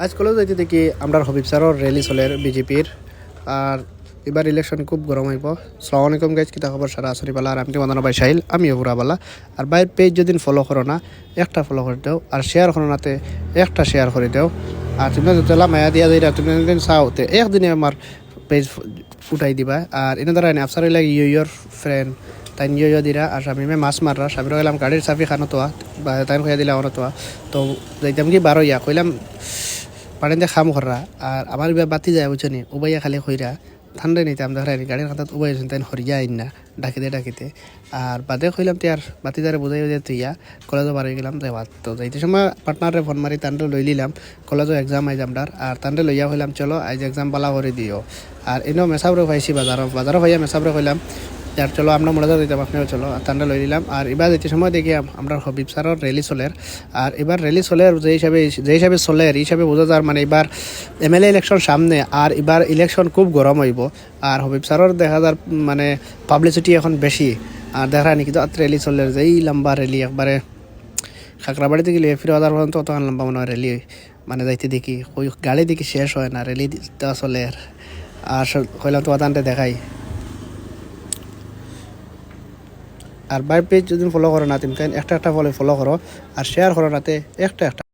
আজকালও যাইতে দেখি আমরা হবিব স্যারর র্যালি চলের বিজেপির। আর এবার ইলেকশন খুব গরম হইব। সালাম আলাইকুম গাইজ, কিতা খবর? সারা আসরি বালা। আর আমি তোমাদের ভাই সাহিল, আমিও পুরা বালা। আর ভাই পেজ যদি ফলো করো না, একটা ফলো করে দাও। আর শেয়ার করো নাতে একটা শেয়ার করে দাও। আর তুমি যদি মায়া দিয়া দিই তুমি যদি চাওতে একদিনে আমার পেজ উঠাই দিবা। আর এনে দ্বারা আফসার লাগে ইয়োর ফ্রেন্ড তাই ইয়ে দিরা। আর স্বামী মাছ মাররা স্বামীর কইলাম গাড়ির চাবি খানো তোয়া বা তাই খুঁয়া দিলে আমার তোয়া। তো যাইতাম কি বারো ইয়া কইলাম পানিতে খাম খররা। আর আমার এবার বাতি যায় বুঝছো উবাইয়া খালি খইরা ঠান্ডায় নিতাম দেখাই গাড়ির খাতাত উবাই তাই হরিয়া আইন না ডাকিতে। আর বাদে কইলাম তে আর বাতি দ্বারা বোঝাই যে তুইয়া কলেজও বার হয়ে গেলাম তাই ভাত। তো যাইতে সময় পার্টনারে ফোন মারি তান্ডে লই নিলাম কলেজও এক্সাম আইজ আমরার। আর তান্ডে লইয়া হইলাম চলো আইজ এক্সাম পালা করে দিও। আর এনেও মেসাবরে পাইছি বাজারও ভাইয়া মেসাবরে কইলাম আর চলো আমরা মনে দিতাম আপনিও চলো ঠান্ডা লই নিলাম। আর এবার যেতে সময় দেখি আমরা হবিব স্যারের র্যালি চলের। আর এবার র্যালি চলের যে হিসাবে চলের এই হিসাবে বোঝা যার মানে এবার এমএলএ ইলেকশন সামনে। আর এবার ইলেকশন খুব গরম হইব। আর হবিব স্যারের দেখা যার মানে পাবলিসিটি এখন বেশি। আর দেখা নাকি তো র্যালি চলের যে এই লম্বা র্যালি একবারে খাকড়াবাড়িতে গেলে ফিরে আদার পর্যন্ত অত লম্বা মনে হয় র্যালি মানে যাইতে দেখি ওই গাড়ি দেখি শেষ হয় না র্যালি চলে। আর কইলাম তো আদানটা দেখাই। আর বাই পেজ যদি ফলো করো না তুমি একটা ফলো করো আর শেয়ার করো নাতে একটা